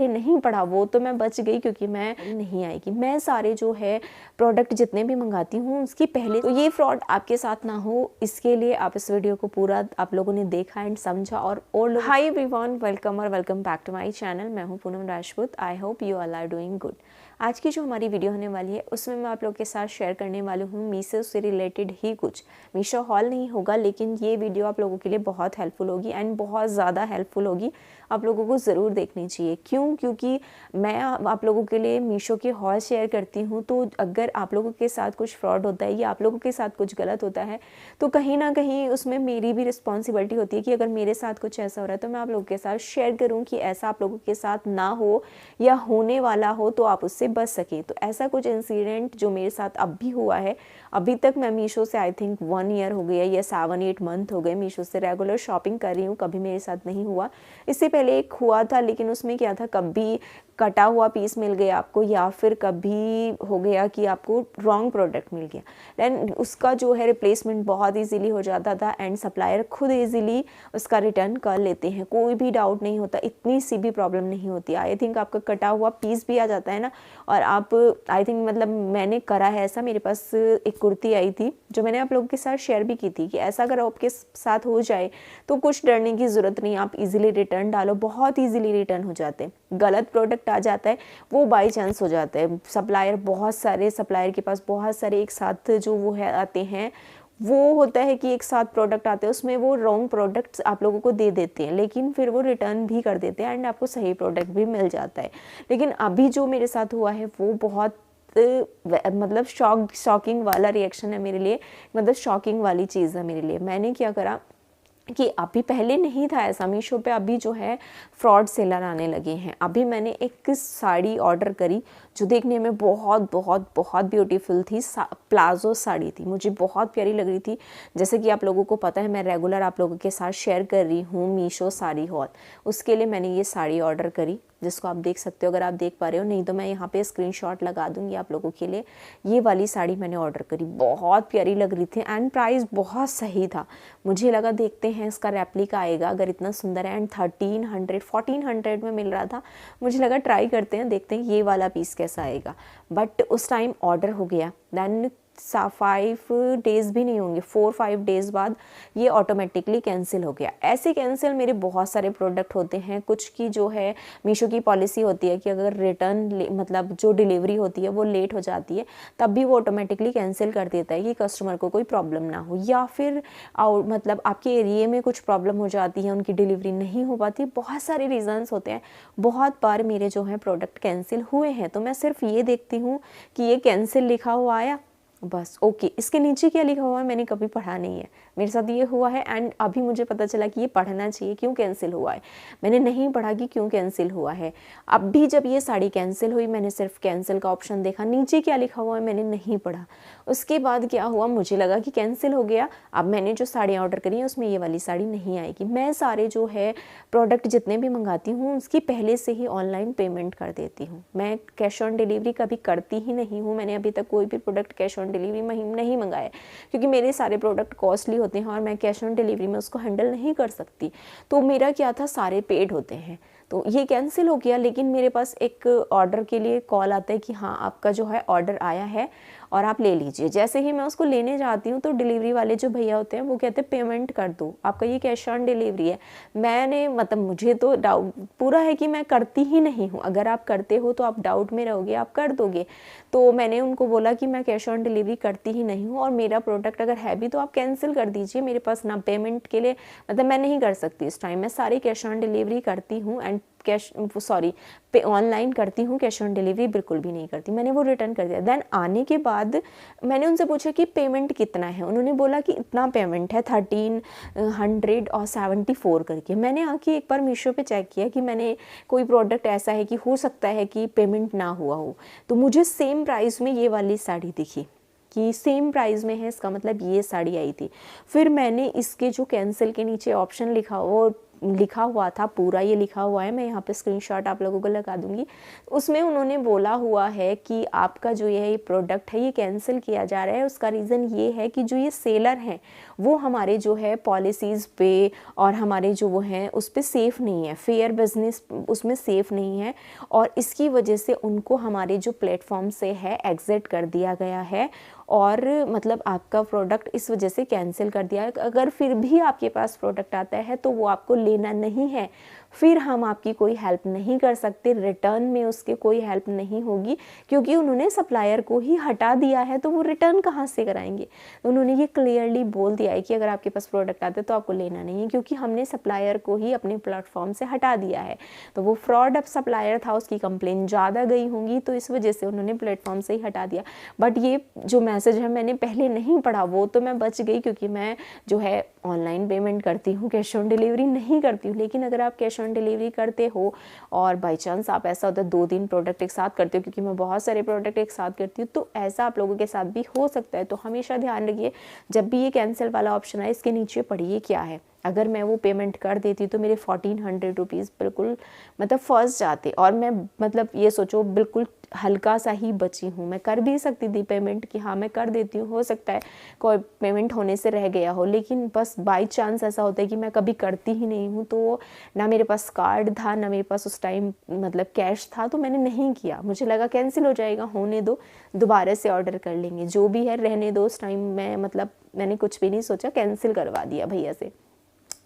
पढ़े नहीं पढ़ा वो तो मैं बच गई, क्योंकि मैं नहीं आएगी। मैं सारे जो है प्रोडक्ट जितने भी मंगाती हूँ उसकी पहले, तो ये फ्रॉड आपके साथ ना हो इसके लिए आप इस वीडियो को पूरा आप लोगों ने देखा एंड समझा। और हाय एवरीवन, वेलकम और welcome back to my channel. मैं हूँ Poonam Rajput. I hope you all are doing good. आज की जो हमारी वीडियो होने वाली है उसमें मैं आप लोगों के साथ शेयर करने वाली हूँ मीशो से रिलेटेड ही कुछ। मीशो हॉल नहीं होगा, लेकिन ये वीडियो आप लोगों के लिए बहुत हेल्पफुल होगी एंड बहुत ज़्यादा हेल्पफुल होगी। आप लोगों को ज़रूर देखनी चाहिए। क्यों? क्योंकि मैं आप लोगों के लिए मीशो के हॉल शेयर करती हूँ, तो अगर आप लोगों के साथ कुछ फ्रॉड होता है या आप लोगों के साथ कुछ गलत होता है तो कहीं ना कहीं उसमें मेरी भी रिस्पॉन्सिबिलिटी होती है कि अगर मेरे साथ कुछ ऐसा हो रहा है तो मैं आप लोगों के साथ शेयर करूँ कि ऐसा आप लोगों के साथ ना हो या होने वाला हो तो आप उससे बच सकें। तो ऐसा कुछ इंसिडेंट जो मेरे साथ अब भी हुआ है, अभी तक मैं मीशो से आई थिंक 1 ईयर हो गया या 7-8 मंथ हो गए मीशो से रेगुलर शॉपिंग कर रही हूँ। कभी मेरे साथ नहीं हुआ। इससे पहले एक हुआ था, लेकिन उसमें क्या था, कभी कटा हुआ पीस मिल गया आपको या फिर कभी हो गया कि आपको रॉन्ग प्रोडक्ट मिल गया। देन उसका जो है रिप्लेसमेंट बहुत इजीली हो जाता था एंड सप्लायर खुद इजीली उसका रिटर्न कर लेते हैं। कोई भी डाउट नहीं होता, इतनी सी भी प्रॉब्लम नहीं होती। आई थिंक आपका कटा हुआ पीस भी आ जाता है ना, और आप आई थिंक मतलब मैंने करा है ऐसा। मेरे पास एक कुर्ती आई थी जो मैंने आप लोगों के साथ शेयर भी की थी कि ऐसा अगर आपके साथ हो जाए तो कुछ डरने की ज़रूरत नहीं। आप इजीली रिटर्न डालो, बहुत इजीली रिटर्न हो जाते हैं। गलत प्रोडक्ट आ जाता है वो बाई चांस हो जाता है। सप्लायर, बहुत सारे सप्लायर के पास बहुत सारे एक साथ जो वो है आते हैं, वो होता है कि एक साथ प्रोडक्ट आते हैं, उसमें वो रॉन्ग प्रोडक्ट्स आप लोगों को दे देते हैं, लेकिन फिर वो रिटर्न भी कर देते हैं एंड आपको सही प्रोडक्ट भी मिल जाता है। लेकिन अभी जो मेरे साथ हुआ है वो बहुत मतलब शॉकिंग वाला रिएक्शन है मेरे लिए, मतलब शॉकिंग वाली चीज़ है मेरे लिए। मैंने क्या करा कि अभी पहले नहीं था ऐसा मीशो पे, अभी जो है फ्रॉड सेलर आने लगे हैं। अभी मैंने एक साड़ी ऑर्डर करी जो देखने में बहुत बहुत बहुत ब्यूटीफुल थी। प्लाजो साड़ी थी, मुझे बहुत प्यारी लग रही थी। जैसे कि आप लोगों को पता है मैं रेगुलर आप लोगों के साथ शेयर कर रही हूँ मीशो साड़ी हॉल। उसके लिए मैंने ये साड़ी ऑर्डर करी, जिसको आप देख सकते हो अगर आप देख पा रहे हो, नहीं तो मैं यहाँ पे स्क्रीनशॉट लगा दूंगी आप लोगों के लिए। ये वाली साड़ी मैंने ऑर्डर करी, बहुत प्यारी लग रही थी एंड प्राइस बहुत सही था। मुझे लगा देखते हैं इसका रेप्लिका आएगा, अगर इतना सुंदर है एंड 1400 में मिल रहा था, मुझे लगा ट्राई करते हैं, देखते हैं ये वाला पीस कैसा आएगा। बट उस टाइम ऑर्डर हो गया। देन 5 डेज़ भी नहीं होंगे, 4-5 डेज़ बाद ये ऑटोमेटिकली कैंसिल हो गया। ऐसे कैंसिल मेरे बहुत सारे प्रोडक्ट होते हैं। कुछ की जो है मीशो की पॉलिसी होती है कि अगर रिटर्न मतलब जो डिलीवरी होती है वो लेट हो जाती है तब भी वो ऑटोमेटिकली कैंसिल कर देता है कि कस्टमर को कोई प्रॉब्लम ना हो, या फिर मतलब आपके एरिए में कुछ प्रॉब्लम हो जाती है, उनकी डिलीवरी नहीं हो पाती। बहुत सारे रीज़न्स होते हैं। बहुत बार मेरे जो है प्रोडक्ट कैंसिल हुए हैं, तो मैं सिर्फ ये देखती हूँ कि ये कैंसिल लिखा हुआ आया, बस ओके। इसके नीचे क्या लिखा हुआ है मैंने कभी पढ़ा नहीं है। मेरे साथ ये हुआ है एंड अभी मुझे पता चला कि ये पढ़ना चाहिए, क्यों कैंसिल हुआ है। मैंने नहीं पढ़ा कि क्यों कैंसिल हुआ है। अब भी जब ये साड़ी कैंसिल हुई, मैंने सिर्फ कैंसिल का ऑप्शन देखा, नीचे क्या लिखा हुआ है मैंने नहीं पढ़ा। उसके बाद क्या हुआ, मुझे लगा कि कैंसिल हो गया। अब मैंने जो साड़ी ऑर्डर करी है उसमें ये वाली साड़ी नहीं आएगी। मैं सारे जो है प्रोडक्ट जितने भी मंगाती हूँ उसकी पहले से ही ऑनलाइन पेमेंट कर देती हूँ। मैं कैश ऑन डिलीवरी कभी करती ही नहीं हूँ। मैंने अभी तक कोई भी प्रोडक्ट कैश ऑन डिलीवरी नहीं मंगाया, क्योंकि मेरे सारे प्रोडक्ट कॉस्टली होते हैं और मैं कैश ऑन डिलीवरी में उसको हैंडल नहीं कर सकती। तो मेरा क्या था, सारे पेड होते हैं। तो ये कैंसिल हो गया, लेकिन मेरे पास एक ऑर्डर के लिए कॉल आता है कि हाँ आपका जो है ऑर्डर आया है और आप ले लीजिए। जैसे ही मैं उसको लेने जाती हूँ तो डिलीवरी वाले जो भैया होते हैं वो कहते हैं पेमेंट कर दो, आपका ये कैश ऑन डिलीवरी है। मैंने मतलब मुझे तो डाउट पूरा है कि मैं करती ही नहीं हूँ। अगर आप करते हो तो आप डाउट में रहोगे, आप कर दोगे। तो मैंने उनको बोला कि मैं कैश ऑन डिलीवरी करती ही नहीं हूँ और मेरा प्रोडक्ट अगर है भी तो आप कैंसिल कर दीजिए। मेरे पास ना पेमेंट के लिए मतलब मैं नहीं कर सकती इस टाइम। मैं सारी कैश ऑन डिलीवरी करती हूँ एंड ऑनलाइन करती हूँ, कैश ऑन डिलीवरी बिल्कुल भी नहीं करती। मैंने वो रिटर्न कर दिया। देन आने के बाद मैंने उनसे पूछा कि पेमेंट कितना है। उन्होंने बोला कि इतना पेमेंट है 1374 करके। मैंने आके एक बार मीशो पे चेक किया कि मैंने कोई प्रोडक्ट ऐसा है कि हो सकता है कि पेमेंट ना हुआ हो, तो मुझे सेम प्राइस में ये वाली साड़ी दिखी कि सेम प्राइस में है, इसका मतलब ये साड़ी आई थी। फिर मैंने इसके जो कैंसिल के नीचे ऑप्शन लिखा वो लिखा हुआ था, पूरा ये लिखा हुआ है, मैं यहाँ पे स्क्रीनशॉट आप लोगों को लगा दूंगी। उसमें उन्होंने बोला हुआ है कि आपका जो ये प्रोडक्ट है ये कैंसिल किया जा रहा है। उसका रीज़न ये है कि जो ये सेलर हैं वो हमारे जो है पॉलिसीज़ पे और हमारे जो वो हैं उस पर सेफ़ नहीं है, फेयर बिजनेस उसमें सेफ़ नहीं है, और इसकी वजह से उनको हमारे जो प्लेटफॉर्म से है एग्जिट कर दिया गया है, और मतलब आपका प्रोडक्ट इस वजह से कैंसिल कर दिया है। अगर फिर भी आपके पास प्रोडक्ट आता है तो वो आपको लेना नहीं है, फिर हम आपकी कोई हेल्प नहीं कर सकते, रिटर्न में उसके कोई हेल्प नहीं होगी, क्योंकि उन्होंने सप्लायर को ही हटा दिया है, तो वो रिटर्न कहाँ से कराएंगे। उन्होंने ये क्लियरली बोल दिया है कि अगर आपके पास प्रोडक्ट आता है तो आपको लेना नहीं है, क्योंकि हमने सप्लायर को ही अपने प्लेटफॉर्म से हटा दिया है। तो वो फ्रॉड अब सप्लायर था, उसकी कंप्लेन ज़्यादा गई होंगी, तो इस वजह से उन्होंने प्लेटफॉर्म से ही हटा दिया। बट ये जो मैसेज है मैंने पहले नहीं पढ़ा, वो तो मैं बच गई, क्योंकि मैं जो है ऑनलाइन पेमेंट करती हूँ, कैश ऑन डिलीवरी नहीं करती हूँ। लेकिन अगर आप कैश ऑन डिलीवरी करते हो और बाई चांस आप ऐसा होता है 2-3 प्रोडक्ट एक साथ करते हो, क्योंकि मैं बहुत सारे प्रोडक्ट एक साथ करती हूँ, तो ऐसा आप लोगों के साथ भी हो सकता है। तो हमेशा ध्यान रखिए, जब भी ये कैंसिल वाला ऑप्शन आए इसके नीचे पढ़िए क्या है। अगर मैं वो पेमेंट कर देती तो मेरे 1400 रुपीज़ बिल्कुल मतलब फंस जाते, और मैं मतलब ये सोचो बिल्कुल हल्का सा ही बची हूँ। मैं कर भी सकती थी पेमेंट कि हाँ मैं कर देती हूँ, हो सकता है कोई पेमेंट होने से रह गया हो, लेकिन बस बाई चांस ऐसा होता है कि मैं कभी करती ही नहीं हूँ, तो ना मेरे पास कार्ड था ना मेरे पास उस टाइम मतलब कैश था, तो मैंने नहीं किया। मुझे लगा कैंसिल हो जाएगा, होने दो, दोबारा से ऑर्डर कर लेंगे, जो भी है रहने दो। उस टाइम मैं मतलब मैंने कुछ भी नहीं सोचा, कैंसिल करवा दिया भैया से।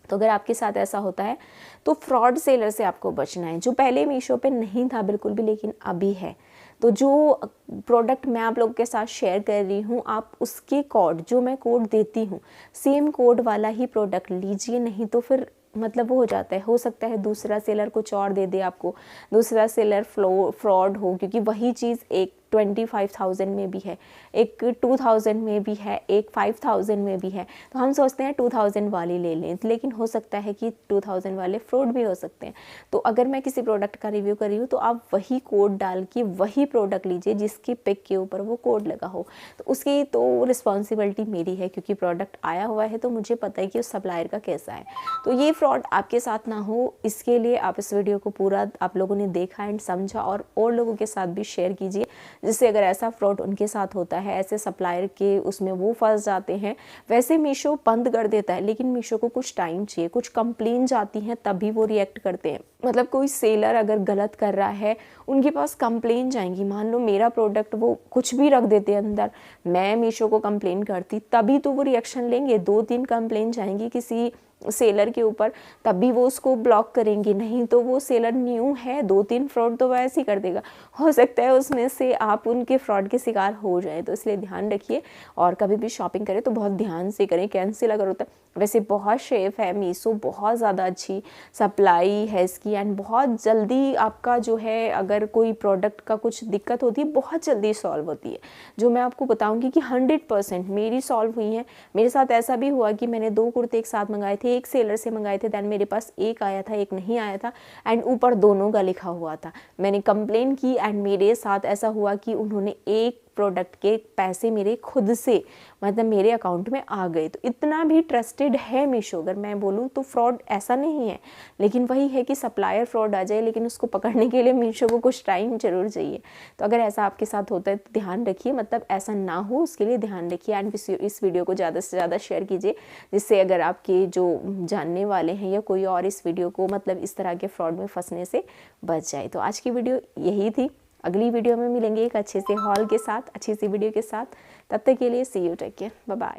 तो अगर आपके साथ ऐसा होता है तो फ्रॉड सेलर से आपको बचना है, जो पहले मीशो पे नहीं था बिल्कुल भी, लेकिन अभी है। तो जो प्रोडक्ट मैं आप लोगों के साथ शेयर कर रही हूँ, आप उसके कोड, जो मैं कोड देती हूँ, सेम कोड वाला ही प्रोडक्ट लीजिए, नहीं तो फिर मतलब वो हो जाता है, हो सकता है दूसरा सेलर कुछ और दे दे आपको, दूसरा सेलर फ्रॉड हो, क्योंकि वही चीज़ एक 25,000 में भी है, एक 2000 में भी है, एक 5000 में भी है। तो हम सोचते हैं 2000 वाली ले लें, लेकिन हो सकता है कि 2000 वाले फ्रॉड भी हो सकते हैं। तो अगर मैं किसी प्रोडक्ट का रिव्यू कर रही हूँ तो आप वही कोड डाल के वही प्रोडक्ट लीजिए जिसकी पिक के ऊपर वो कोड लगा हो। तो उसकी तो रिस्पॉन्सिबिलिटी मेरी है, क्योंकि प्रोडक्ट आया हुआ है तो मुझे पता है कि उस सप्लायर का कैसा है। तो ये फ्रॉड आपके साथ ना हो, इसके लिए आप इस वीडियो को पूरा आप लोगों ने देखा एंड समझा, और लोगों के साथ भी शेयर कीजिए, जिससे अगर ऐसा फ्रॉड उनके साथ होता है, ऐसे सप्लायर के उसमें वो फंस जाते हैं। वैसे मीशो बंद कर देता है, लेकिन मीशो को कुछ टाइम चाहिए, कुछ कंप्लेन जाती हैं तभी वो रिएक्ट करते हैं। मतलब कोई सेलर अगर गलत कर रहा है, उनके पास कंप्लेन जाएंगी। मान लो मेरा प्रोडक्ट वो कुछ भी रख देते हैं अंदर, मैं मीशो को कंप्लेन करती, तभी तो वो रिएक्शन लेंगे। 2-3 कंप्लेन जाएंगी किसी सेलर के ऊपर, तभी वो उसको ब्लॉक करेंगे, नहीं तो वो सेलर न्यू है, 2-3 फ्रॉड तो वैसे ही कर देगा। हो सकता है उसमें से आप उनके फ्रॉड के शिकार हो जाए, तो इसलिए ध्यान रखिए, और कभी भी शॉपिंग करें तो बहुत ध्यान से करें। कैंसिल अगर होता है, वैसे बहुत सेफ है मीशो, बहुत ज़्यादा अच्छी सप्लाई है इसकी, एंड बहुत जल्दी आपका जो है अगर कोई प्रोडक्ट का कुछ दिक्कत होती है बहुत जल्दी सॉल्व होती है, जो मैं आपको बताऊंगी कि 100% मेरी सॉल्व हुई है। मेरे साथ ऐसा भी हुआ कि मैंने 2 कुर्ते एक साथ मंगाए थे, एक सेलर से मंगाए थे, दैन मेरे पास एक आया था एक नहीं आया था, एंड ऊपर दोनों का लिखा हुआ था। मैंने कंप्लेन की एंड मेरे साथ ऐसा हुआ कि उन्होंने एक प्रोडक्ट के पैसे मेरे खुद से मतलब मेरे अकाउंट में आ गए। तो इतना भी ट्रस्टेड है मीशो, अगर मैं बोलूँ तो फ्रॉड ऐसा नहीं है, लेकिन वही है कि सप्लायर फ्रॉड आ जाए, लेकिन उसको पकड़ने के लिए मीशो को कुछ टाइम जरूर चाहिए। तो अगर ऐसा आपके साथ होता है तो ध्यान रखिए, मतलब ऐसा ना हो उसके लिए ध्यान रखिए, एंड इस वीडियो को ज़्यादा से ज़्यादा शेयर कीजिए, जिससे अगर आपके जो जानने वाले हैं या कोई और इस वीडियो को मतलब इस तरह के फ्रॉड में फंसने से बच जाए। तो आज की वीडियो यही थी। अगली वीडियो में मिलेंगे एक अच्छे से हॉल के साथ, अच्छी सी वीडियो के साथ। तब तक के लिए see you, take care, bye bye.